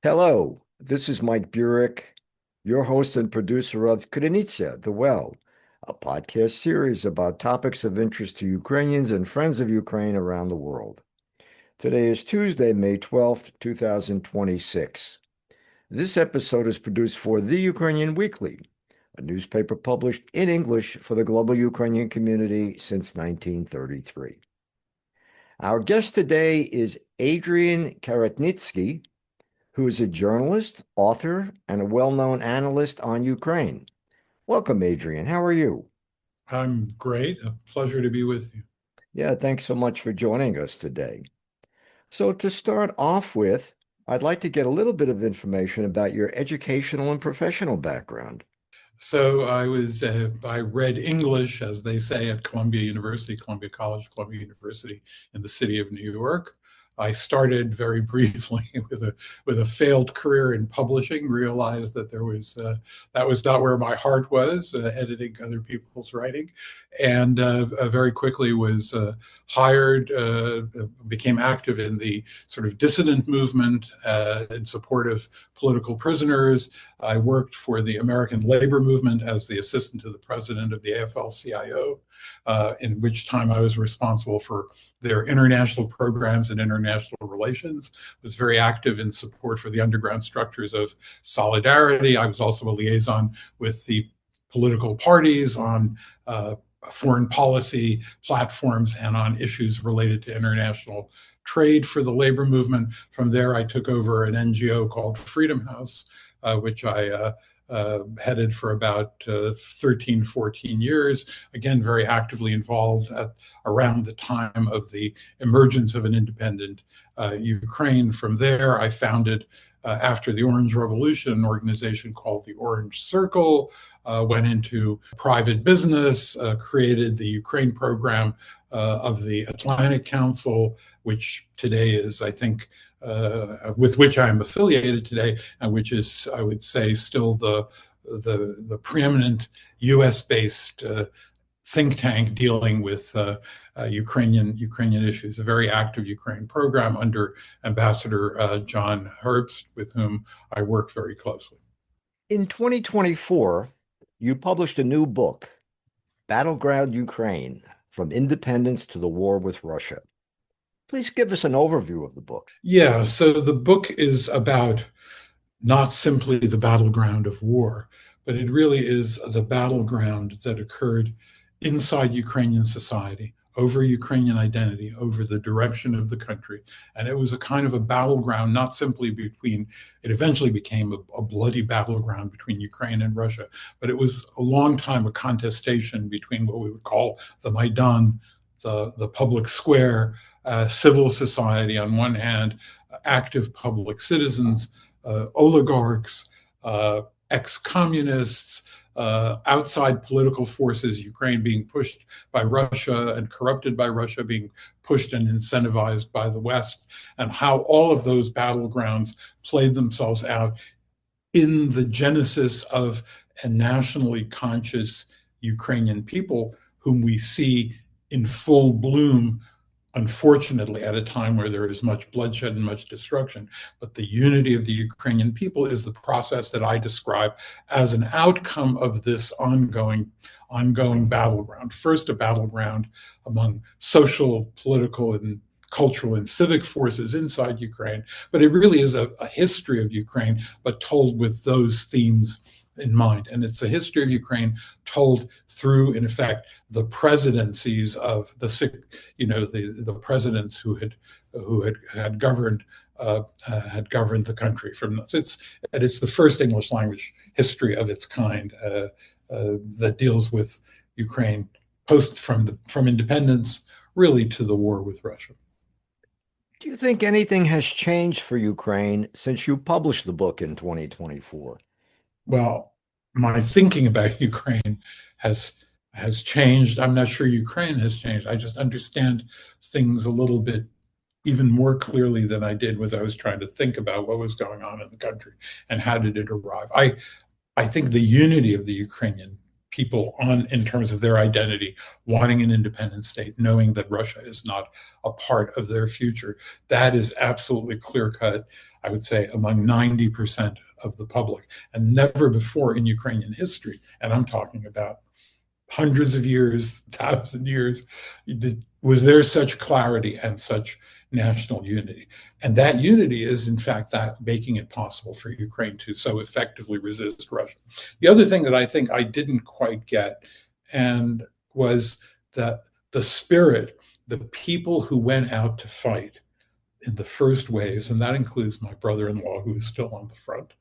Hello, this is Mike Burek, your host and producer of Krynica, The Well, a podcast series about topics of interest to Ukrainians and friends of Ukraine around the world. Today is Tuesday, May 12th, 2026. This episode is produced for The Ukrainian Weekly, a newspaper published in English for the global Ukrainian community since 1933. Our guest today is Adrian Karatnycky, who is a journalist, author, and a well-known analyst on Ukraine. Welcome, Adrian. How are you? I'm great. A pleasure to be with you. Yeah, thanks so much for joining us today. So to start off with, I'd like to get a little bit of information about your educational and professional background. I read English, as they say, at Columbia University, Columbia College, Columbia University in the city of New York. I started very briefly with a failed career in publishing. Realized that that was not where my heart was, editing other people's writing, and very quickly was hired. Became active in the sort of dissident movement in support of political prisoners. I worked for the American labor movement as the assistant to the president of the AFL-CIO, in which time I was responsible for their international programs and international relations. Was very active in support for the underground structures of solidarity. I was also a liaison with the political parties on foreign policy platforms and on issues related to international trade for the labor movement. From there, I took over an NGO called Freedom House, which I headed for about 13, 14 years. Again, very actively involved around the time of the emergence of an independent Ukraine. From there, I founded, after the Orange Revolution, an organization called the Orange Circle, went into private business, created the Ukraine program of the Atlantic Council, which today is, I think, with which I am affiliated today, and which is, I would say, still the preeminent U.S.-based think tank dealing with Ukrainian issues. A very active Ukraine program under Ambassador John Herbst, with whom I work very closely. In 2024, you published a new book, Battleground Ukraine: From Independence to the War with Russia. Please give us an overview of the book. Yeah, so the book is about not simply the battleground of war, but it really is the battleground that occurred inside Ukrainian society, over Ukrainian identity, over the direction of the country. And it was a kind of a battleground, not simply between, it eventually became a bloody battleground between Ukraine and Russia, but it was a long time a contestation between what we would call the Maidan, the public square, civil society on one hand, active public citizens, oligarchs, ex-communists, outside political forces, Ukraine being pushed by Russia and corrupted by Russia, being pushed and incentivized by the West, and how all of those battlegrounds played themselves out in the genesis of a nationally conscious Ukrainian people whom we see in full bloom, unfortunately, at a time where there is much bloodshed and much destruction. But the unity of the Ukrainian people is the process that I describe as an outcome of this ongoing battleground. First, a battleground among social, political, and cultural and civic forces inside Ukraine. But it really is a history of Ukraine, but told with those themes in mind. And it's a history of Ukraine told through, in effect, the presidencies of the presidents who had governed the country. It's the first English language history of its kind that deals with Ukraine from independence really to the war with Russia. Do you think anything has changed for Ukraine since you published the book in 2024? Well, my thinking about Ukraine has has changed. I'm not sure Ukraine has changed. I just understand things a little bit even more clearly than I did when I was trying to think about what was going on in the country and how did it arrive. I think the unity of the Ukrainian people in terms of their identity, wanting an independent state, knowing that Russia is not a part of their future, that is absolutely clear cut. I would say, among 90% of the public, and never before in Ukrainian history, and I'm talking about hundreds of years, 1,000 years, was there such clarity and such national unity. And that unity is, in fact, that making it possible for Ukraine to so effectively resist Russia. The other thing that I think I didn't quite get and was the spirit, the people who went out to fight in the first waves, and that includes my brother-in-law who is still on the front,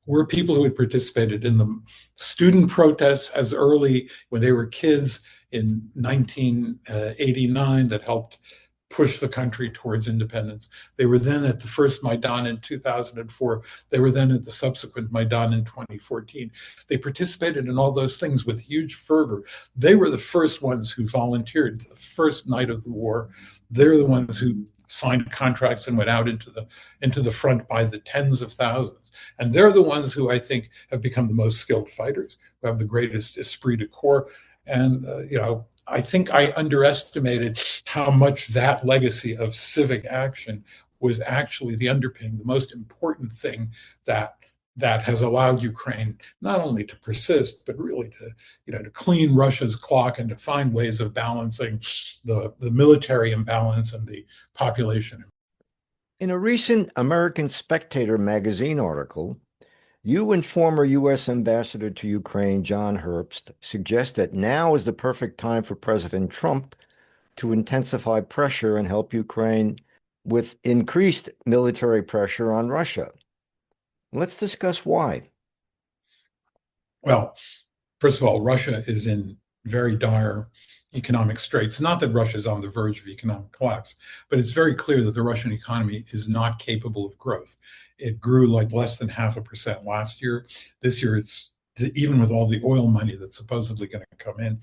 were people who had participated in the student protests as early when they were kids in 1989 that helped push the country towards independence. They were then at the first Maidan in 2004. They were then at the subsequent Maidan in 2014. They participated in all those things with huge fervor. They were the first ones who volunteered the first night of the war. They're the ones who signed contracts and went out into the front by the tens of thousands. And they're the ones who I think have become the most skilled fighters, who have the greatest esprit de corps. And, I think I underestimated how much that legacy of civic action was actually the underpinning, the most important thing that has allowed Ukraine not only to persist, but really to clean Russia's clock and to find ways of balancing the military imbalance and the population. In a recent American Spectator magazine article, you and former U.S. Ambassador to Ukraine, John Herbst, suggest that now is the perfect time for President Trump to intensify pressure and help Ukraine with increased military pressure on Russia. Let's discuss why. Well, first of all, Russia is in very dire economic straits. Not that Russia is on the verge of economic collapse, but it's very clear that the Russian economy is not capable of growth. It grew like less than 0.5% last year. This year, it's even with all the oil money that's supposedly going to come in,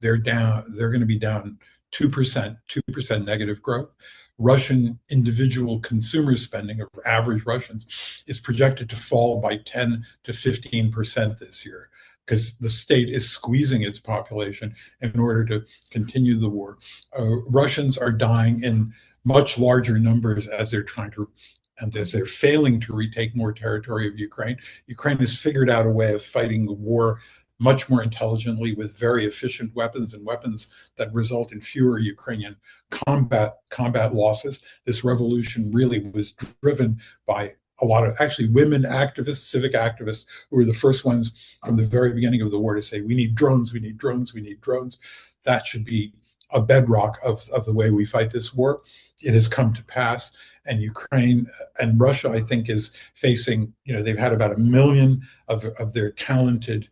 they're down. They're going to be down 2% negative growth. Russian individual consumer spending of average Russians is projected to fall by 10 to 15% this year, because the state is squeezing its population in order to continue the war. Russians are dying in much larger numbers as they're failing to retake more territory of Ukraine. Ukraine has figured out a way of fighting the war much more intelligently with very efficient weapons and weapons that result in fewer Ukrainian combat losses. This revolution really was driven by a lot of actually women activists, civic activists, who were the first ones from the very beginning of the war to say, we need drones, we need drones, we need drones. That should be a bedrock of the way we fight this war. It has come to pass. And Ukraine and Russia, I think, is facing, they've had about 1 million of their talented,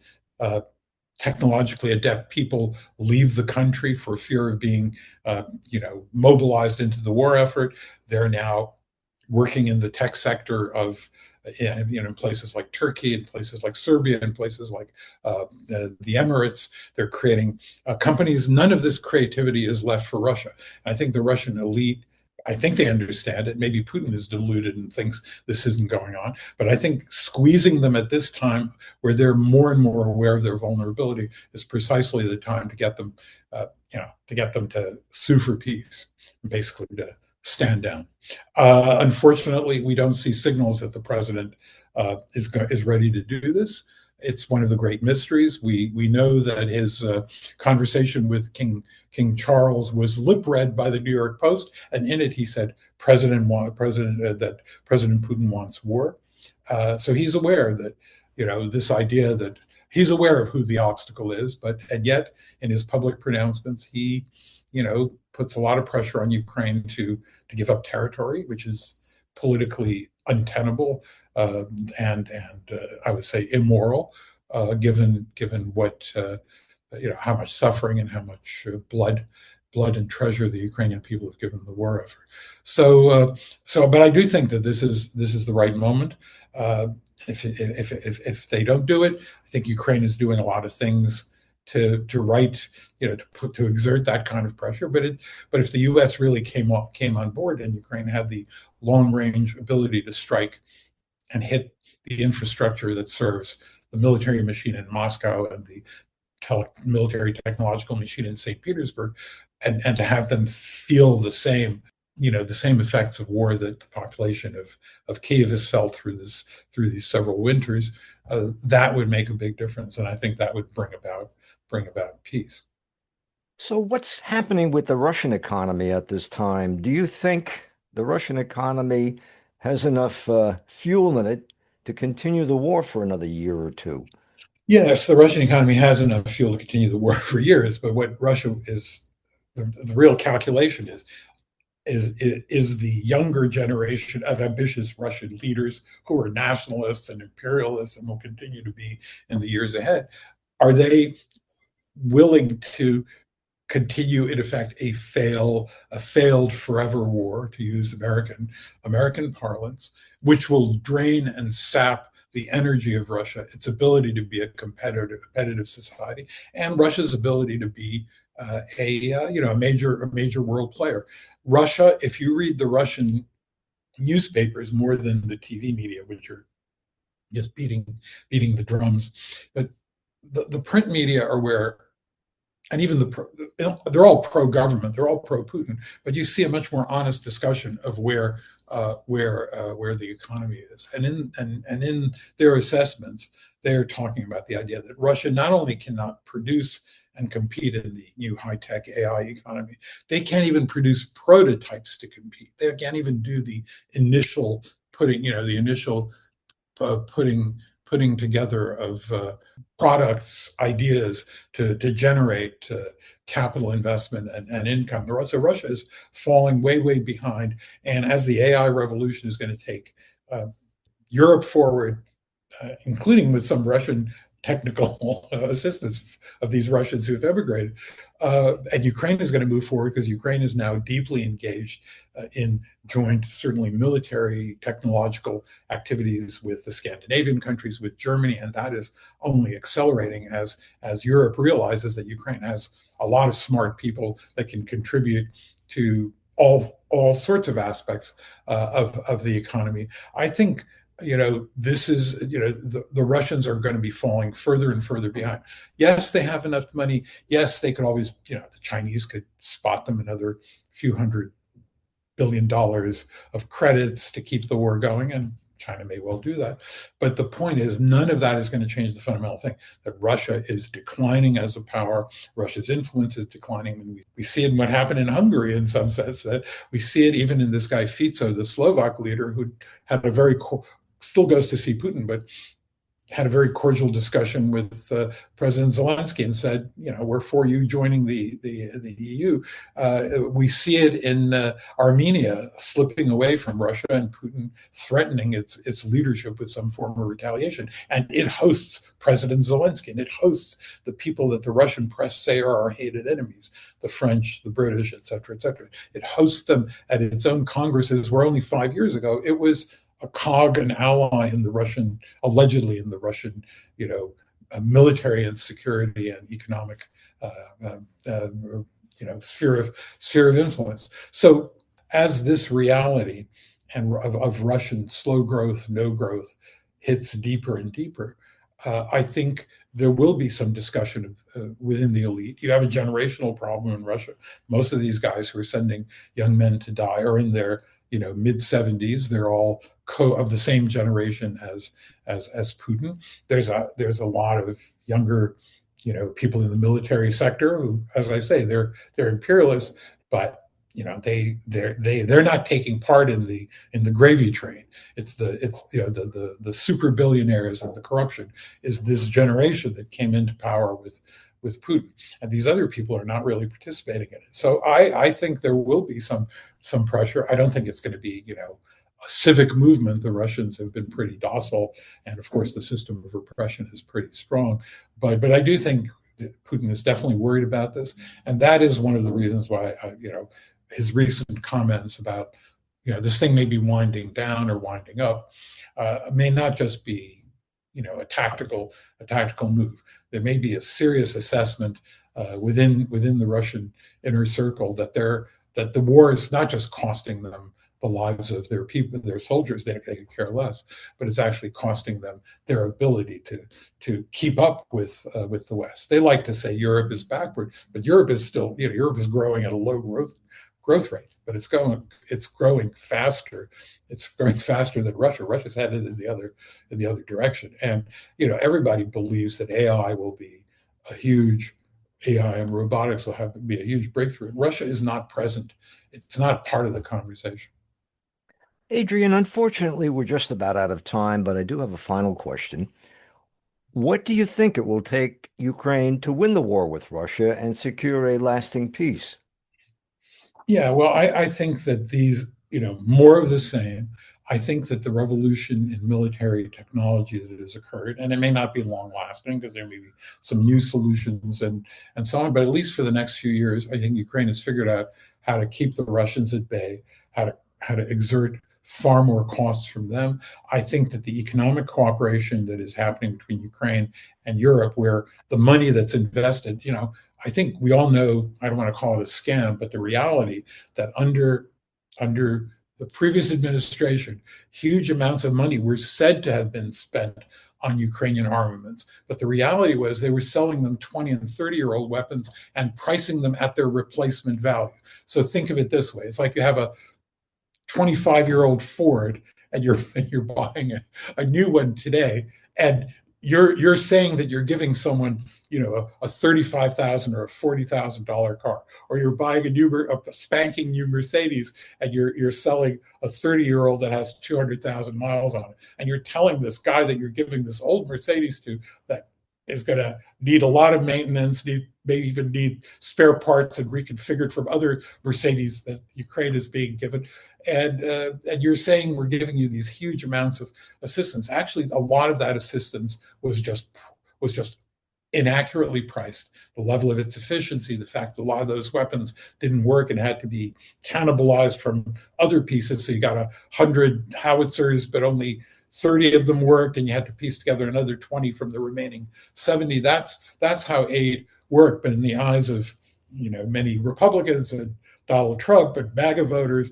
technologically adept people leave the country for fear of being, mobilized into the war effort. They're now working in the tech sector of, in places like Turkey, in places like Serbia, in places like the Emirates. They're creating companies. None of this creativity is left for Russia. And I think the Russian elite, I think they understand it. Maybe Putin is deluded and thinks this isn't going on. But I think squeezing them at this time, where they're more and more aware of their vulnerability, is precisely the time to get them, to sue for peace, basically to stand down. Unfortunately, we don't see signals that the president is ready to do this. It's one of the great mysteries. We know that his conversation with King Charles was lip read by the New York Post, and in it he said that President Putin wants war. So he's aware that this idea that he's aware of who the obstacle is, and yet in his public pronouncements he puts a lot of pressure on Ukraine to give up territory, which is politically untenable and I would say immoral, given what how much suffering and how much blood and treasure the Ukrainian people have given the war effort. But I do think that this is the right moment. If they don't do it, I think Ukraine is doing a lot of things to exert that kind of pressure. But if the U.S. really came on board and Ukraine had the long range ability to strike and hit the infrastructure that serves the military machine in Moscow and the military technological machine in St. Petersburg, and to have them feel the same the same effects of war that the population of Kiev has felt through these several winters, that would make a big difference, and I think that would bring about peace. So, what's happening with the Russian economy at this time? Do you think the Russian economy has enough fuel in it to continue the war for another year or two? Yes, the Russian economy has enough fuel to continue the war for years, but what Russia is the real calculation is the younger generation of ambitious Russian leaders who are nationalists and imperialists and will continue to be in the years ahead. Are they willing to continue, in effect, a failed forever war, to use American parlance, which will drain and sap the energy of Russia, its ability to be a competitive society, and Russia's ability to be a major world player. Russia, if you read the Russian newspapers more than the TV media, which are just beating the drums, but the print media are where, and even they're all pro-government, they're all pro-Putin, but you see a much more honest discussion of where the economy is, and in their assessments, they're talking about the idea that Russia not only cannot produce and compete in the new high-tech AI economy, they can't even produce prototypes to compete. They can't even do the initial putting together of products, ideas to generate capital investment and income. So Russia is falling way behind, and as the AI revolution is going to take Europe forward, including with some Russian technical assistance of these Russians who have emigrated. And Ukraine is going to move forward because Ukraine is now deeply engaged in joint, certainly military, technological activities with the Scandinavian countries, with Germany, and that is only accelerating as Europe realizes that Ukraine has a lot of smart people that can contribute to all sorts of aspects of the economy. I think this is the Russians are going to be falling further and further behind. Yes, they have enough money. Yes, they could always, the Chinese could spot them another few $100 billion of credits to keep the war going, and China may well do that. But the point is, none of that is going to change the fundamental thing that Russia is declining as a power. Russia's influence is declining. And we see it in what happened in Hungary in some sense. That we see it even in this guy Fico, the Slovak leader, who had a very still goes to see Putin, but had a very cordial discussion with President Zelensky and said, we're for you joining the EU. We see it in Armenia slipping away from Russia and Putin threatening its leadership with some form of retaliation. And it hosts President Zelensky, and it hosts the people that the Russian press say are our hated enemies, the French, the British, et cetera, et cetera. It hosts them at its own congresses, where only 5 years ago it was a cog, an ally in the Russian, allegedly in the Russian, military and security and economic, sphere of influence. So as this reality and of Russian slow growth, no growth hits deeper and deeper, I think there will be some discussion within the elite. You have a generational problem in Russia. Most of these guys who are sending young men to die are in their mid 70s. They're all of the same generation as Putin. There's a lot of younger people in the military sector who, as I say, they're imperialists, but they're not taking part in the gravy train. It's the super billionaires and the corruption is this generation that came into power with Putin, and these other people are not really participating in it. So I think there will be some pressure. I don't think it's going to be a civic movement. The Russians have been pretty docile, and of course the system of repression is pretty strong. But I do think that Putin is definitely worried about this, and that is one of the reasons why his recent comments about this thing may be winding down or winding up may not just be a tactical move. There may be a serious assessment within the Russian inner circle that the war is not just costing them the lives of their people, their soldiers, they could care less, but it's actually costing them their ability to keep up with the West. They like to say Europe is backward, but Europe is still Europe is growing at a low growth rate, but it's growing faster. It's growing faster than Russia. Russia's headed in the other direction. And everybody believes that AI will be a huge AI and robotics will be a huge breakthrough. Russia is not present. It's not part of the conversation. Adrian, unfortunately, we're just about out of time, but I do have a final question. What do you think it will take Ukraine to win the war with Russia and secure a lasting peace? Yeah, well, I think that more of the same. I think that the revolution in military technology that has occurred, and it may not be long lasting because there may be some new solutions and so on, but at least for the next few years, I think Ukraine has figured out how to keep the Russians at bay, how to exert far more costs from them. I think that the economic cooperation that is happening between Ukraine and Europe, where the money that's invested, I think we all know, I don't want to call it a scam, but the reality that under the previous administration, huge amounts of money were said to have been spent on Ukrainian armaments. But the reality was they were selling them 20 and 30-year-old weapons and pricing them at their replacement value. So think of it this way. It's like you have a 25-year-old Ford and you're buying a new one today, and you're saying that you're giving someone a 35,000 or a $40,000 car, or you're buying a spanking new Mercedes and you're selling a 30-year-old that has 200,000 miles on it, and you're telling this guy that you're giving this old Mercedes to that is going to need a lot of maintenance, maybe even need spare parts and reconfigured from other Mercedes that Ukraine is being given. And you're saying we're giving you these huge amounts of assistance. Actually, a lot of that assistance was just inaccurately priced. The level of its efficiency, the fact that a lot of those weapons didn't work and had to be cannibalized from other pieces. So you got 100 howitzers, but only 30 of them worked, and you had to piece together another 20 from the remaining 70. That's how aid worked. But in the eyes of many Republicans and Donald Trump and MAGA voters,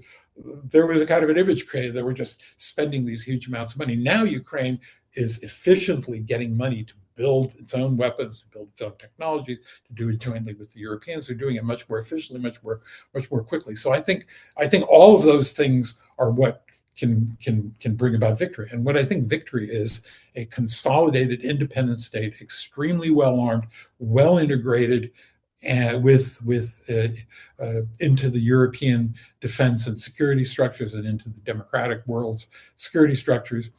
there was a kind of an image created that we're just spending these huge amounts of money. Now Ukraine is efficiently getting money to build its own weapons, to build its own technologies, to do it jointly with the Europeans. They're doing it much more efficiently, much more quickly. So I think all of those things are what can bring about victory. And what I think victory is a consolidated, independent state, extremely well armed, well integrated, into the European defense and security structures and into the democratic world's security structures,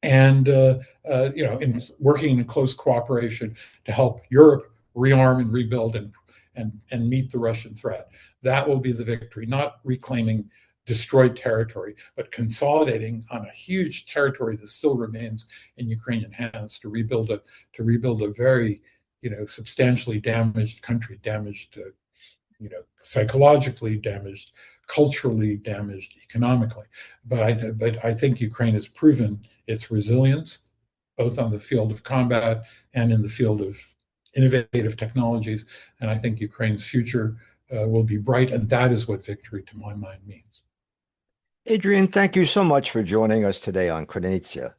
and in working in close cooperation to help Europe rearm and rebuild and meet the Russian threat. That will be the victory, not reclaiming destroyed territory, but consolidating on a huge territory that still remains in Ukrainian hands to rebuild a very substantially damaged country, damaged psychologically, damaged culturally, damaged economically. But I think Ukraine has proven its resilience, both on the field of combat and in the field of innovative technologies. And I think Ukraine's future will be bright, and that is what victory, to my mind, means. Adrian, thank you so much for joining us today on Krynytsia.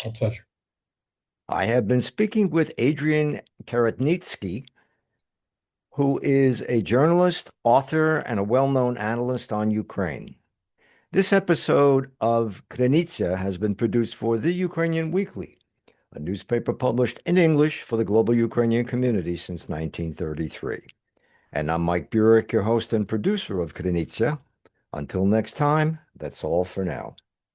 A pleasure. I have been speaking with Adrian Karatnycky, who is a journalist, author, and a well-known analyst on Ukraine. This episode of Krynytsia has been produced for The Ukrainian Weekly, a newspaper published in English for the global Ukrainian community since 1933. And I'm Mike Burek, your host and producer of Krynytsia. Until next time, that's all for now.